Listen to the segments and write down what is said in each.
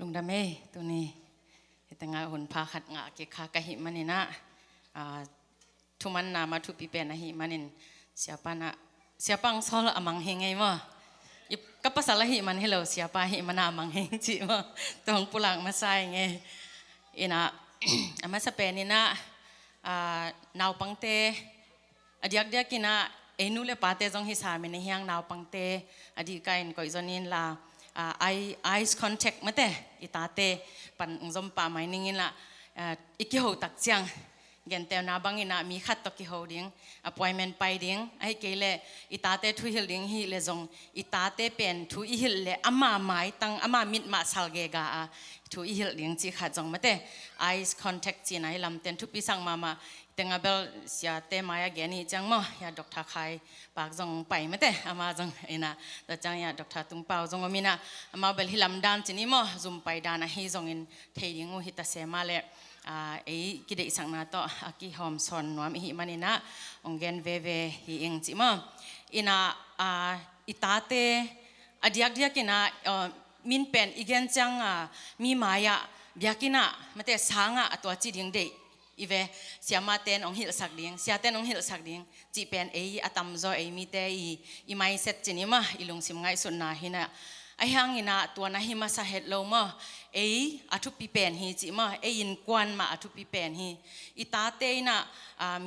ลุงดำเอ้ตัวนี้แต่งาหุ่นพาขัดงาเกขากะหิมันนี่นะทุมันนามาทุปีเป็นนะหิมันนี่siapa ang sol amang hingay mo kapasala hi man hello siapa hi man amang hing chi mo tong pulang masay nge ina ama sa penina naw pangte adiak dia kina enule pate jong hi sa min hiang naw pangte adi kain ko zonin la eyes contact mate itate pan zom pa mai ningin la ikiho tak chiang gen te na bangina mi khat to ki holding appointment pai ding ai kele itate thu hil ding hi le jong itate pen thu i hil le ama mai tang ama mit ma salge ga thu i hil ding chi kha jong mate eyes contact chi nai lam ten thu pi sang mama tenga bel sia te maya geni chang mo ya doctor khai pak jong pai mate ama jong ina to chang ya doctor tung pau jong mina ama bel hilam dan chini mo zum pai dan hi jong in theiring u hita se ma le kide isang na to aki hom son nuam hi manina ongen veve hi ing chi mo ina itate adiak dia kina min pen igen chang mi maya biakina mate sanga atwa chi ding de ive siama ten ong hil sak ding sia ten ong hil sak ding chi pen atam zo mi te i mai set chini ma ilung sim ngai sun na hina ahang ina tua na hi ma sa het lo ma athu pi pen hi chi ma in kwan ma athu pi pen hi itate ina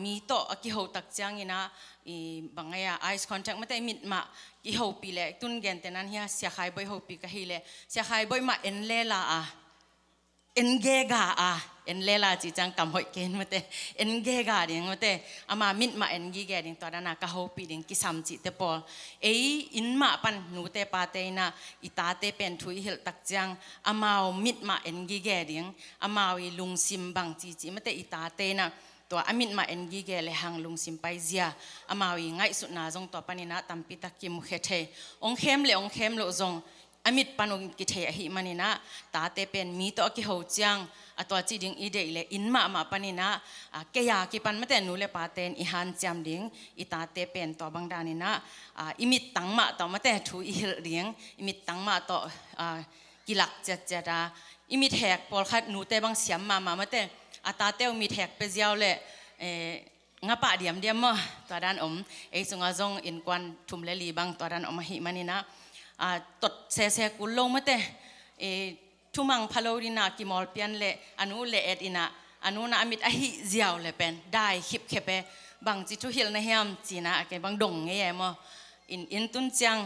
mi to aki ho tak chang ina i bangaya eyes contact mate mit ma ki ho pi le tun gen tenan hi sia khai boy ho pi ka hi le sia khai boy ma en le la engega enlela chi chang kam hoi ken mate engega ding mate ama mit ma engi ge ding to dana ka ho pi ding ki sam chi te pol in ma pan nu te pa te na ita te pen thui hil tak chang amao mit ma engi ge ding amao i lung sim bang chi chi mate ita te na to amit ma engi ge le hang lung sim pai zia amao i ngai su na jong to panina tampi tak ki mu khe the ong khem lo jong amit panong ki the hi manina ta te pen mi to ki ho chang atwa chi ding ide le inma ma panina ke ya ki pan mate nu le paten i han cham ding i ta te pen to bang danina imit tangma to mate thu i hil ding imit tangma to kilak cha da imit hek pol khat nu te bang siam ma mate ata te mi hek pe jiao le nga pa diam mo to dan sunga jong in kwan thum le li bang to dan hi manina tot se kulong mate tumang phalorina ki mol pian le anu le edina anu na amit ahi ziaw le pen dai khip khepe bang chi thu hil na hiam china ke bang dong nge ye mo in tun chang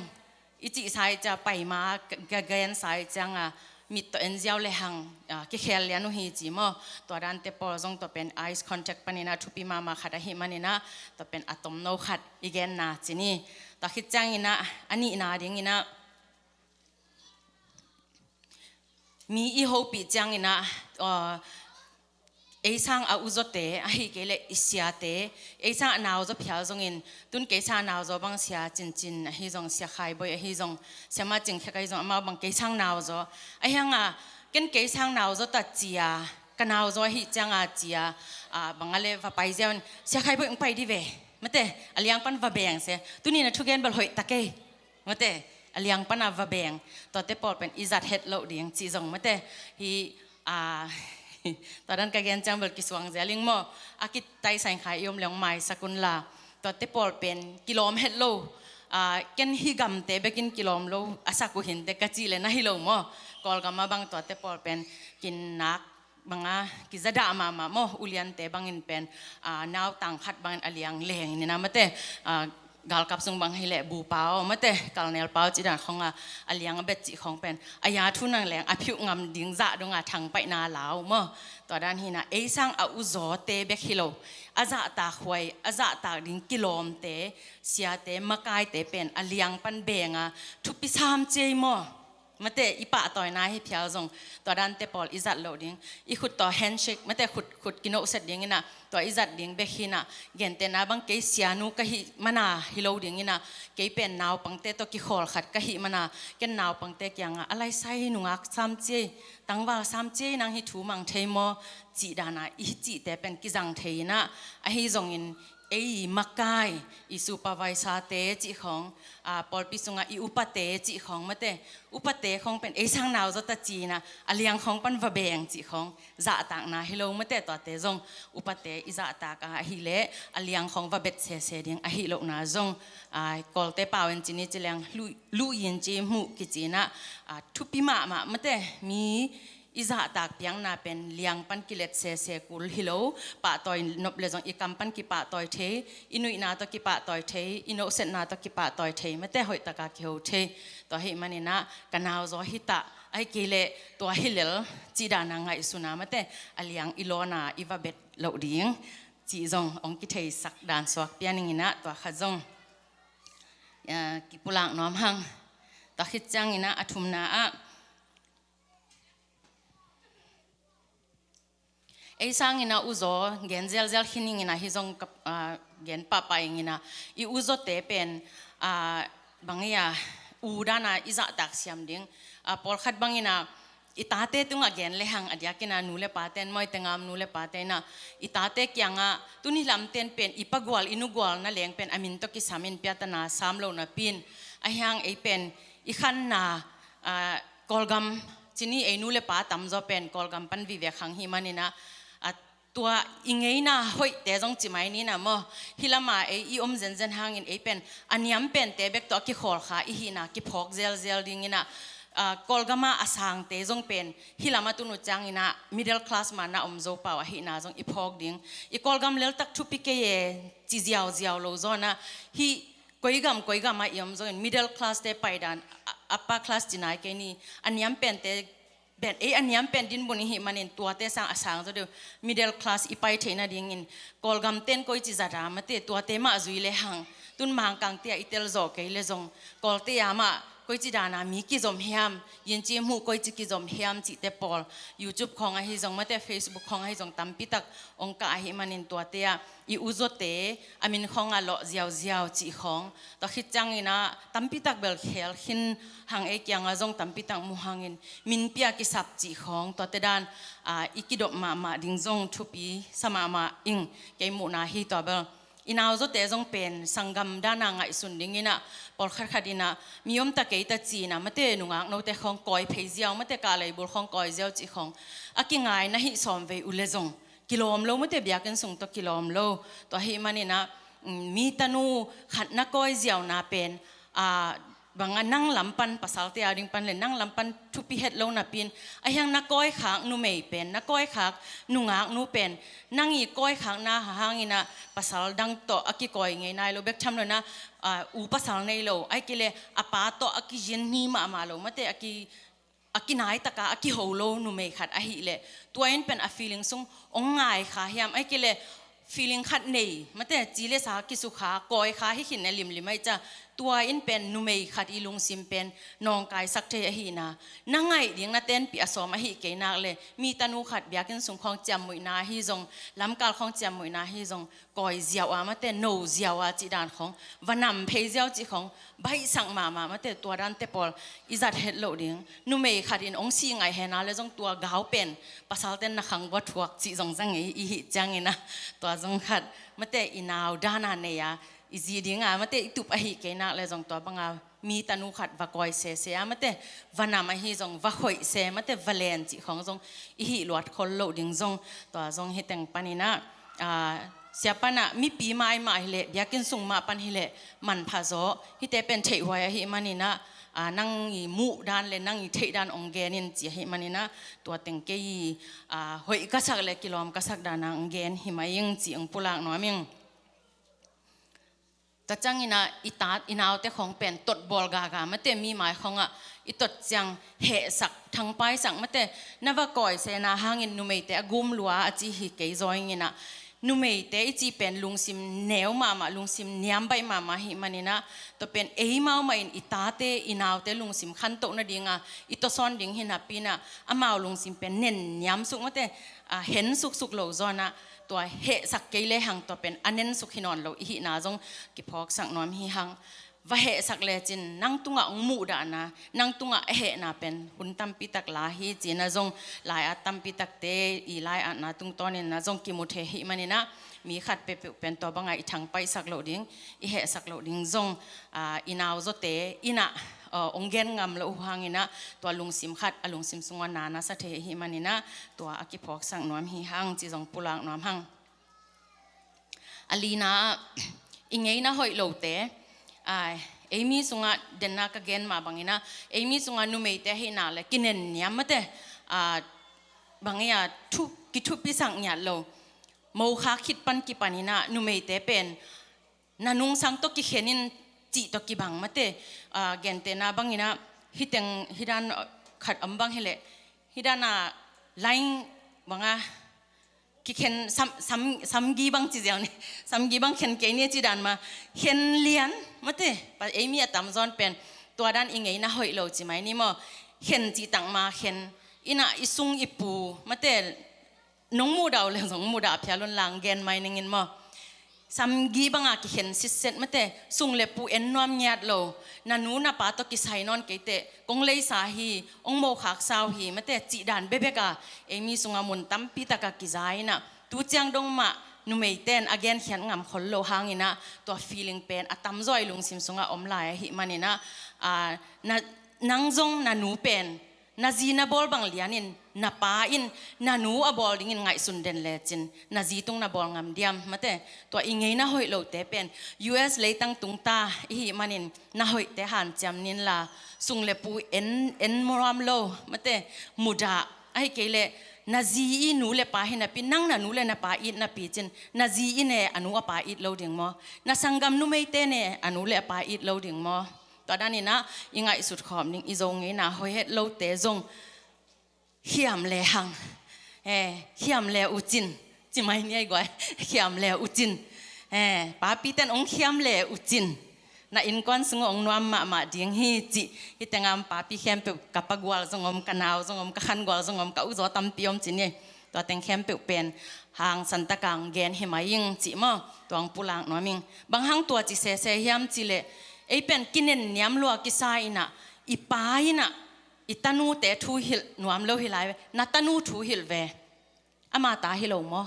ichi sai cha pai ma ga gan sai chang mit to en ziaw le hang ki khel ya nu hi chi mo to ran te pol jong to pen eyes contact panina thupi mama khada hi manina to pen atom no khat igen na chini ta khit chang ina ani na ding ina mi i ho pi chang ina sang uzote hi kele isiate sang naw zo phya jong in tun ke sa naw zo bang sia chin hi jong sia khai boy hi jong sema ching kha kai jong ama bang ke sang naw zo hanga ken ke sang naw zo ta chia kanaw zo hi chang chia bangale va pai jeon sia khai boy pai di ve mate aliang pan va beng se tuni na thugen bal hoi take mate aliang pana va beng to te pol pen izat het lo ding chi jong mate hiตอนนั้นก็ยังจังเบิกกิสวงเจลิงโมอากิไตใส่ขายยมเหลียงไม้สกุลลาตอนเตปอลเป็นกิโลเมตรโลกันฮิกำเตเบกินกิโลเมตรโลอาศักกุหินเตกจีเลนะฮิโลโมกอลกัมมาบังตอนเตปอลเป็นกินนักบังกิจดามาโมอุเลียนเตบังอินเป็นนาวต่างขัดบังอเลียงเลงนี่นะมะเตกาลกับซุงบังให้แหละบูเปาเมื่อแต่กาลเนลเปาจีดานของอเลียงเบ็ดจีของเป็นอายาทุนังแหลงอภิวงามดิ่งจะดงทางไปนาลาวเมื่อต่อด้านหินะสังอุโซเตเบกิโลอาจะตาหวยอาจะตาดิ่งกิโลมเตเสียเตมกายเตเป็นอเลียงปันเบงทุปิสามเจมอมาเตอีปะต่อยนายให้เพียวจงตัวด้านเตปอลอิจัดโหลดิ้งอีขุดต่อแฮนด์เช็คมาเตขุดกินโอเสร็จดิ้งนะตัวอิจัดดิ้งเบกินะเย็นเตนะบางเกเสียนูก็ฮิมานาฮิโลดิ้งนะเกเป็นนาวปังเตตัวกิขอลขัดก็ฮิมานาเกนนาวปังเตกยังอะไรใส่หนุ่งักซ้ำเจตั้งว่าซ้ำเจนางฮิถูมังเทมอจีดานาอีจีเตเป็นกิจังเทนะไอฮิจงอิน ไอ้มักกายอีซูปาวายซาเตจิของปอลปิสุงะอีอุปเตจิของมะเตอุปเตของเป็นไอ้ช่างนาวจตจีนะอเลียงของปันวะเบงจิของจะตากนาฮิโลมะเตตัวเตจงอุปเตอิจะตากฮิเลอเลียงของวะเบ็ดเสเสดิงอฮิโลนาจงกอลเตปาเวนจินิจิเลียงลุยินจิมุกิจินะทุปิมามะเตมีอิจาตากเพียงนาเป็นเลี้ยงปันกิเลสเสกุลฮิโลปะตอยนบเลจงอีกัมปันกิปะตอยเทอินุยนาตกิปะตอยเทอินุเซนนาตกิปะตอยเทไม่แต่หอยตะกาเขียวเทตัวเฮมันนี่นะกันเอาจอฮิตะไอกิเลตัวฮิเลจีดานังไงสุนาไม่แต่อเลี้ยงอิโลนาอิวาเบ็ดเหลาดิ้งจีจงองกิเทสักดานสวักเปียนิงินะตัวขจงกิปุลังน้อมหังตัวขิดจังอินะอัทุมนาไอ้สร้างอินะอุโซเกนเซลหินิงินะฮิซงกับเกนปะไปงินะอีอุโซเตเป็นบางอย่างอูดานะอิจะตักเสียมดิ้งพอขัดบางอินะอิตาเตตุงเกนเลหังอดียกินะนูเลปาเตนมอยเตงามนูเลปาเตนะอิตาเตกียงตุนิลำเตนเป็นอิปะกวลอินุกวลนั่นเลงเป็นอามินตกิสามินเปียตนาสามโลนาปินไอ้ยังไอ้เป็นอีขันนากอลกัมที่นี่ไอ้นูเลปาตำจอเป็นกอลกัมปันวิเวขังฮิมันนี่นะตัวอิงไงนะหอยแต่จงจิไม่นี่นะมั้งฮิลามาไออีเซนหางอินไอเป็นอันยังเป็นแต่เบกตัวกิขอลค่ะอีหินะกิพอกเซลดิ้งอินะกอลกามาอาสังแต่จงเป็นฮิลามาตุนุจังอินะ middle class มานะโจปาวะฮินะจงอีพอกดิ้งอีกอลกามเลลตักทุปิเกยจีเจียวโลโซนะฮิกอยกามมาอีมโซน middle class เตไปดัน upper class จีน่าแค่นี้อันยังเป็นแต่เป็นอันนี้เป็นดินบนหิมันเองตัวเตสังอาสังจะเดียว middle class อีไปเทน่าดิ่งอินกอลกัมเต้นก็จิจารามาเตตัวเตมาจุยเลหังตุนมังกังเตียอิเตลโจเกยเลจงกอลเตียมาก็จิดานามีกิจอมเฮียมยินจีมูก็จิกิจอมเฮียมจิเตปอล YouTube ของไอ้จงมาเต Facebook ของไอ้จงตั้มปิตักองค์การหิมันเองตัวเตียอีอุจเตอามินของอ่ะหล่อเจียวจิของตอคิดจังอินะตั้มปิตักเบลเคลหินหางเอกยังอ่ะจงตั้มปิตักมูหางอินมินเปียกิสับจิของตัวเตดานอีกิดอมาดิ่งจงทุปีสมาอิงเกยมูนาฮีตัวเบลอินเอาจแต่จงเป็นสังกัมด้านงไงสุดดิ่งอินะพอขัดดินะมียมตะเกยตะจีนะมาเตนุงักโนเตของกอยเพย์เจียวมาเตกาเลยบุลของกอยเจียวจิของอากิงไงนะฮิสอมเวอุเลจงกิโลมโลมาเตเบียกันส่งตัวกิโลมโลตัวฮิมันนี่นะมีตานูขัดนักกอยเจียวนาเป็นบางนั่งลำปันภาษาเตียดิ่งปันเลยนั่งลำปันทุพิเฮ็ดโลนาปินไอ้ยังนักก้อยขางนูไม่เป็นนักก้อยขางนูงักนูเป็นนั่งอีก้อยขางนาหางอินะภาษาดังโตอากิก้อยไงนายโลเบกทำเลยนะอุปสรรคในโลไอ้กิเลอปาโตอากิยินนีมาโลมาเตอากินายตะกาอากิโฮโลนูไม่ขัดไอ้หิเลตัวเองเป็นa feeling ซุงองง่ายค่ะเฮียมไอ้กิเลfeeling ขัดเนยมาเตจีเลสากิสุขาก้อยขาให้ขินในลิมไม่จะตัวอินเป็นนุเมยขัดอีลุงซิมเป็นนองกายสักเทอหีนานั่งไงเลี้ยงนาเต้นปีอสอมาหิเกยนาเลยมีตานูขัดเบียกินสุงของจำมวยนาฮิจงลำกาลของจำมวยนาฮิจงก่อยเจียวมาเต้นโนเจียวจีดานของวันนำเพยเจียวจีของใบสั่งมาเต้ตัวดันเตปอลอิจัดเฮดโลดิ้งนุเมยขัดอินองซีไงเฮนาเลยจงตัวกาวเป็นภาษาเต้นนักขังวัดทวกจีจงจังไงอีหิจังไงนะตัวจงขัดมาเต้อินาวดานาเนียอีจีดิ้งมาเตอิตุปะฮิเกนักเลยจงตัวบังอามีตานุขัดวะกอยเสมาเตวันนามาฮิจงวะหอยเสมาเตวะเลนจิของจงอีหิลวดคนโลดิ้งจงตัวจงฮิตังปานินะเสียปนะมีปีไม้มาฮิเลอยากกินส่งมาปันฮิเลมันพาโซฮิเตเป็นเทวายฮิมันนี่นะนั่งมูดานเลยนั่งเทดานองเกนินจีฮิมันนี่นะตัวเต็งเกยหอยกษักเลยกิโลมกษักดานังเกนหิมายิงจีองปุลังน้อยมิงแต่จังอินะอินาวแต่ของเป็นตดบอลกากามาเตมีหมายของอิตดจังเหสักทั้งไปสังมาเตนวก่อยเสนาหางินนุเมเตกุมลัวอจีฮิเกยจอยงินะนุเมเตอจีเป็นลุงซิมเนวมาลุงซิมเนียมใบมาหิมันนี่นะตัวเป็นเอมามาอิตาเตอินาวเตลุงซิมขันโตนาดิงอิตซอนดิงหินาปีนะอามาลุงซิมเป็นเน้นเนียมสุกมาเตเห็นสุกโลจอนะตัวเหสักเกยเลหังตัวเป็นอันเน้นสุขินอนเราอีนาจงกิพอกสักน้อมหิหังว่าเหสักเลจินนั่งตุงองมูดานะนั่งตุงเหนาเป็นหุ่นตัมปิตักลาฮีจีนะจงลายอัตัมปิตักเตอีลายอันนะตุงตอนินนะจงกิมุเทหิมันนี่นะ มีขัดเป็นตัวบังไงทางไปสักโลดิ้งอีเหสักโลดิ้งจงอีนาวโจเตอีน่ะองเกนงามละอุหังอินะตัวลุงซิมขัดลุงซิมสงวนนานะสะเทหิมันอินะตัวอากิพอกสังนวมหิหังจีจงปุลังนวมหังอลีนาอิงไงนะหอยโลเตเอมี่สงะเดนนักเกนมาบังอินะเอมี่สงะนุเมเตหินาเลยกินเนนยามมะเตบางอย่างทุกกิทุพิสังเนี่ยเราโมฆะคิดปันกิปันินะนุเมเตเป็นนันุงสังตกิเขนินจิตกิบังมาเตเกนเตนะบางอย่างฮิตังฮิดานขัดอัมบังเฮเลฮิดานาไลน์บางอ่ะกิเขนซัมกีบังจีเดียวนี่ซัมกีบังเขนเกนี่จีดานมาเขนเลียนมาเตปเอมี่ตามจอนเป็นตัวด้านอิงไงนะหอยเราจีไหมนี่มั้งเขนจีตังมาเขนอินะอิซุงอิปูมาเตน้องมูดาวเลยน้องมูดาวพิอาลุนลังเกนไม่นึงอินมั้งซัมกีบังอากิเห็นสิเซตมาเตซุงเลปูเอ็นนวมยัดโลนันนูน่ะป้าตกิไซนอนเกเตกงเลยสาฮีองโมขักสาวฮีมาเตจีดานเบเบกาเอมีซุงอามุนตั้มปีตากกิไซน่ะตูจังดงมานุเมเตน again เขียนงามคนโลหางอินะตัว feeling เป็นอัตมจอยลุงซิมซุงอาอมลายหิมันอินะนังจงนันูเป็นนาจีนาบอลบางเลียนินนาป้าอินนานูอะบอลดิ้งไงสุนเดนเลจินนาจีตุงนาบอลงามเดียมมาเตตัวอิงไงนาหอยโลเตเป็น US เลยตั้งตุงตาอีมันินนาหอยเตหันจำนินลาสุงเลปูเอ็นมรามโลมาเตมุดาไอเกเลนาจีอินูเลป้าเห็นนาปีนั่งนานูเลนาป้าอินนาปีจินนาจีอินเนอนูอะป้าอิดโลดิ่งมอนาสังกัมนูไม่เตเนอนูเลป้าอิดโลดิ่งมอตอนนั้นนี่นะยังไงสุดขอบนิ่งอีจงงี้นะหอยเฮ็ดโลเตจงเขียมแลหังเขียมแลอุจินจิไม่เนี่ยกว่าเขียมแลอุจินป้าปีเต้นองเขียมแลอุจินนะอินก้อนสงองนวมมาดิ้งฮีจิฮิตงามป้าปีเข้มเปิบกับปะกวาลสงอมกันาวสงอมกับขันกวาลสงอมกับอุจอตัมปีอมจินเนี่ยตัวเต็งเข้มเปิบเป็นหางสันตะกังเกนเฮมายิงจิมอตัวองปุลังนวมิงบางหางตัวจิเสยามจิเลไอเป็นกินเนยามลัวกิสายนะอีปายนะอีตานูเตทูหิลนวมโลหิลายเวนัตตานูทูหิลเวอามาตาหิลมอ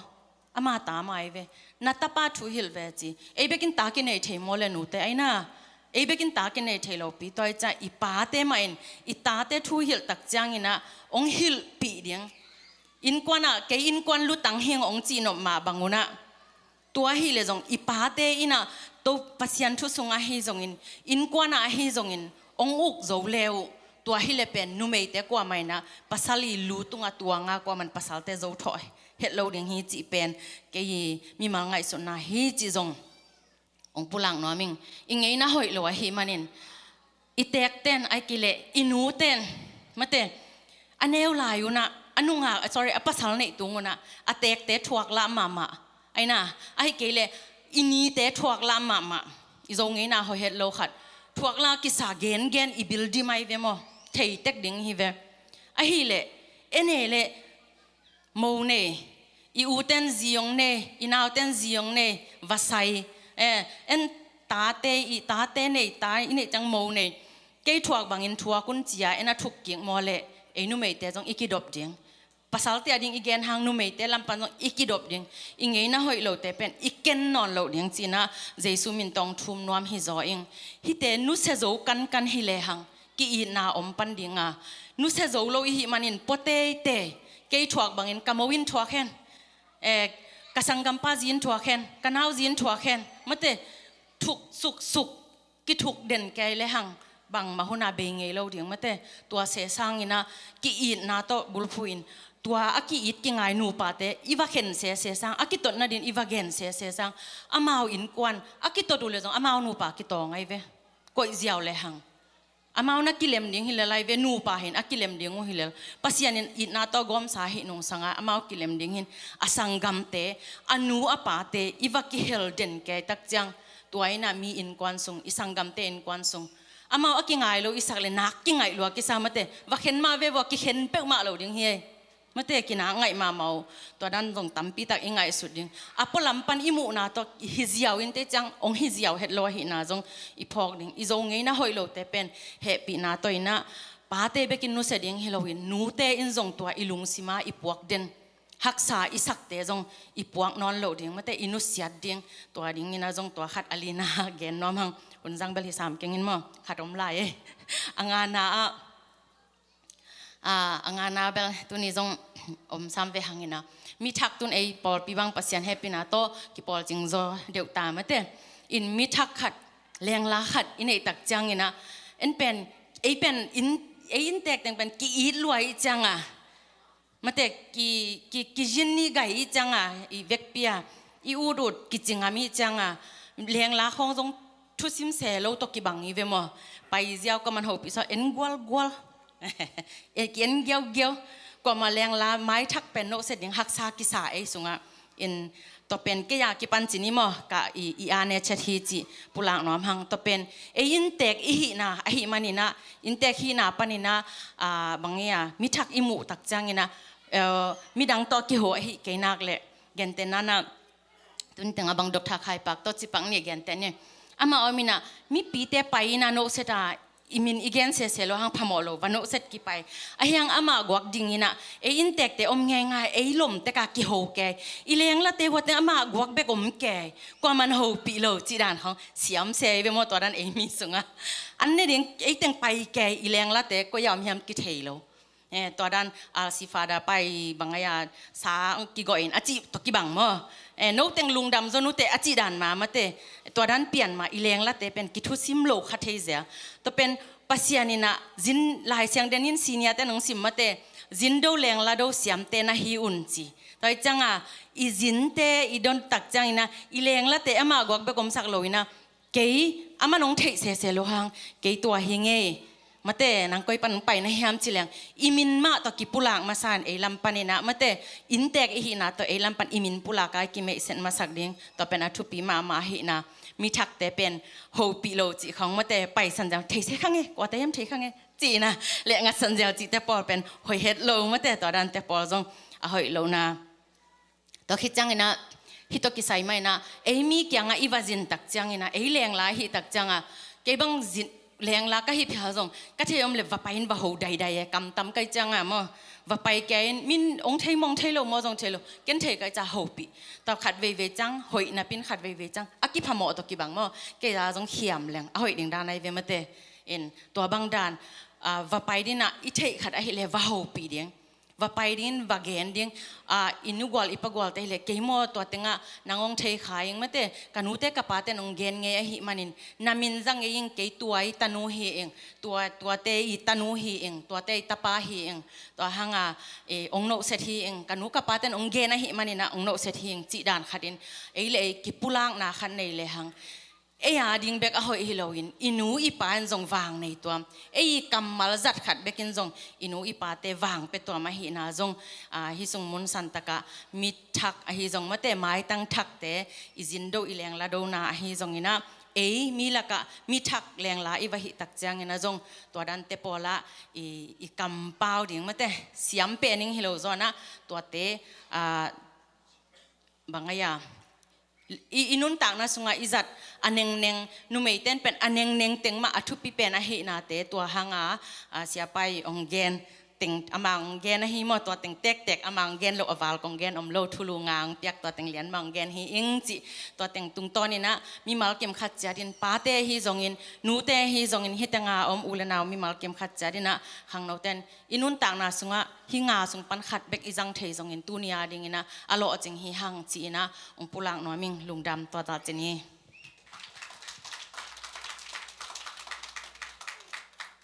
อามาตาไม่เวนัตตาปาทูหิลเวจีไอเบกินตากินไอเทมอเลนูเตไอนะไอเบกินตากินไอเทโลปีตัวใจอีปาเตมาอินอีตาเตทูหิลตักจางอินะองหิลปีเดียงอินกวนอะแกอินกวนลุตังเฮงองจีนอมาบังุนะตัวหิเลจงอีปาเตอินะตัวปัสยันทุสงอาฮิจงอินกวนอาฮิจงอินองอุกโจเลวตัวฮิเลเป็นนุเมเตกว่าไม่นะปัสลีลูตุงตัวงากว่ามันปัสลเตโจถอยเฮดโลดิงฮิจิเป็นเกยมีมังไงสนาฮิจิจงองปุลังนัวมิงอิงไงนะหอยโลฮิมันินอิเตกเตนไอกิเลอินูเตนมาเตอันเนวลายุนะอันนุงา sorry ปัสลในตุงนะอเตกเตถวกละมาไอนะไอเกเลอินีเตถวกลามาอีจงไงนะหอยเฮ็ดโลขัดถวกลากิสาเกนอีบิลดีไม่เวมอเทยเต็กดิ้งฮิเวไอฮิเลเอเนเลโมเนอีอูเตนซียงเนอีนาวเตนซียงเนวาไซเอ็นตาเตเนตาอินจังโมเนเกยถวกบางอินถวกุนจียเอ็นทุกกิ่งโมเลเอนุเมเตจงอีกิดอบดิ้งpasal tiada yang igen hang nu mei telam panjang ikidop ding ingei na hoi lo te pen iken non lo ding cina Jesu min tong thum nuam hi zo ing hi te nu se zo kan hi le hang ki I na om pan dinga nu se zo lo hi manin pote te kei thuak bangin kamawin thuak hen kasangam pa zin thuak hen kanau zin thuak hen mate thuk suk ki thuk den kai le hang bang mahuna bengei lo ding mate tua se sang ina ki I na to bulpuinตัวอากิอิดกิงไงนูปาเตอีวาเข็นเสียสังอากิตนาดินอีวาเกนเสียสังอามาวอินกวนอากิตดูเลยจงอามาวนูปากิตองไงเวก็อีเจียวเลยหังอามาวนักกิเลมดิ้งฮิเลไลเวนูปาเห็นอากิเลมดิ้งฮิเลปัสยานินอินาโตกอมสาหินงสังอามาวกิเลมดิ้งหินอสังกัมเตอนูอปาเตอีวากิเฮลเดนแกตักจังตัวไอ้น่ะมีอินกวนซุงอีสังกัมเตอินกวนซุงอามาวอากิไงโลอีสักเลยนักกิไงโลอากิสามเตวาเข็นมาเววากิเข็นเปกมาโลดิ้งเฮมาเตกินไงมาเมาตัวนั้นตรงตั้มปีตักยังไงสุดยิ่งอ่ะพอลำปันอิมุนาตัวฮิจิเอาอินเตจังองฮิจิเอาเฮ็ดโลหินาจงอีพอกดิ่งอีจงไงนะหอยโลเตเป็นเฮปีนาตัวอินะป้าเตเบกินนูเสดิ้งเฮโลหินนูเตอินจงตัวอีลุงสิมาอีพวกเด่น ฮักษาอิสักเตจงอีปวกนอนโหลดดิ้งมาแต่อินุสยัดดิ้งตัวดิ้งนี่นะจงตัวขัดอลีนาเกนน้อมหังอุนจังเบลิสามเก่งอินมั้งขัดอมลายอังานาอังานาเบลตัวนี้จงอมซ้ำเวหังอินะมีทักตุนไอปอลปีบังปัสยันเฮปินาโตกิปอลจิงโซเดียวตามมาแต่อินมีทักขัดแรงลาขัดอินไอตักจังอินะเอ็นเป็นไอเป็นอินแตกแต่งเป็นกีอีลวยจังอ่ะมาแต่กีจินนี่ไก่จังอ่ะอีเวกเปียอีอูรุดกีจิงอามีจังอ่ะแรงลาของจงทุสิมเสลโตกิบังอีเวมอไปเจียวก็มันหอบอีสเอ็นกัวเอ็นเกียวก็มาแรงลาไม้ทักเป็นโนเสร็จยังหักซากิสาไอสุงอ่ะอินตัวเป็นก็อยากกิปันจินิมอกะอีอาเนชทีจิปุลังน้อมหังตัวเป็นอินเตกอีหินะอหิมันนี่นะอินเตกหินะปานินะบางอย่างมีทักอิมุตักจังนี่นะมีดังตัวกิโหอหิเกนักเละเกนเตนันนะตุนเตงบังดอกทักไฮปักตัวจิปังเนี่ยเกนเตเนี่ยอามาเอามินะมีปีเตไปนะโนเสตาอิมินอีเกนเซลหังพมอโลวันโนเซตกี่ไปไอ้ยังอามากวักดิ่งนะอินเตกเตอมง่ายไอ้ลมเตกากิโฮแกอีเลี้ยงละเตวัดอามากวักเบกอมแกกว่ามันโฮปีโลจีดานของเสียมเซเวมอตัวนั้นมีสุงอ่ะอันนี้เด็กไอ้เต็งไปแกอีเลี้ยงละเตก็ยอมยำกิเทโลตัวนั้นสิฟาดาไปบางอย่างสากิโกอินอาจิตกิบังมั้งโน้ตเต็งลุงดำจนุเตอาจิดานมาเตตัวนั้นเปลี่ยนมาอีเลี้ยงละเตเป็นกิทุซิมโลคาเทเซียตัวเป็นปัสยานินะจินลายเสียงเดนินซีเนียเตนังสิมมาเตจินโดเลี้ยงละโดเสียมเตนะฮิอุนจีตัวจังอีจินเตอีดอนตักจังอินะอีเลี้ยงละเตอามากวักเบกอมสักโลอินะเกยอามาน้องเทเสโลหังเกยตัวฮิงเงมาเตนังก้อยปันไปนะยามจิเลียงอิมินมาตอกิปุลากมาสานเอลัมปันนะมาเตอินเตกอีหินะตอเอลัมปันอิมินปุลากายกิเมเซนมาสักดิ้งตอเป็นอัทุปีมาหินะมีทักแต่เป็นโฮปิโลจิของมาเตไปสันจังเทเสขังเงกว่าแต่ยามเทขังเงจีนะเละงัดสันเจจิแต่ปอเป็นหอยเฮ็ดโลมาเตตอดันแต่ปอจงหอยโลนะตอคิดจังนะฮิตอกิไซไม่นะเอมีเกียงอีวาจินตักจังนะเอเลียงลาฮิตักจังเก็บังจินเลี้ยงลาก็ฮิพยาจงก็เทียมเลยว่าไปอินว่าโหใดๆกำตำก็จังมั่งว่าไปแกนมินองเทมองเทโลมอจงเทโลเกันเทก็จะโหปีตอขัดเวจังหอยนับปินขัดเวจังอากิพามอตกิบังมั่งเกยาจงเขียมเลี้ยงหอยดิ่งดานในเวมเตอินตัวบางดานว่าไปดินะอิเทขัดอะไรว่าโหปีเดียงว่าไปดินว่าเกนดิ้งอินุกอลอิปกอลเตเลเกยมอตัวเต็งนางองเทขายยังไม่เตกันูเตกับปาเตนองเกนเงยหิมันินนามินจังเองเกยตัวไอตันูเฮเองตัวเตอิตันูเฮเองตัวเตอิตาปาเฮเองตัวหังองโนเซทีเองกันูกับปาเตนองเกนหิมันินะองโนเซทีเองจีดานขัดินเอเลกิปุลังนาขันในเลหังดิ่งเบกเอาฮิโลอินอินูอีปานจงวางในตัวกำมัลจัดขัดเบกินจงอินูอีปาเตวางเปตัวมาหินาจงฮิจงมุนสันตะกะมิทักฮิจงมาเตไม้ตั้งทักเตอิจินโดอีแรงละโดนาฮิจงอินะมีละกะมิทักแรงละอีวะหิตักจังอินะจงตัวดันเตปอละอีกำเปล่าดิ่งมาเตเสียมเปนิงฮิโลจอนะตัวเตบางอย่างอินุนต่างนะสุงอิจัดอันเนงนุเมเตนเป็นอันเนงเต็งมาอทุปิเป็นอาหินาเตตัวหางเสียไปองเกนเต็งอมังเกนหิมอตัวเต็งเต็กอมังเกนโลอวาลกองเกนอมโลทุลูงางเปียกตัวเต็งเหรียญมังเกนหิอิงจิตัวเต็งตุงตอนี่นะมีมัลเกมขัดจาดินปาเตหิจงอินนูเตหิจงอินฮิตงาอมอุลนาวมีมัลเกมขัดจาดินะหางโนเตนอินุนต่างนะสุงหิงาสุงปันขัดเบกอิจังเทจงอินตุนียาดิงินะอโลจิงหิหังจีนะองปุลังนอมิงลุงดำตัวตาเจนี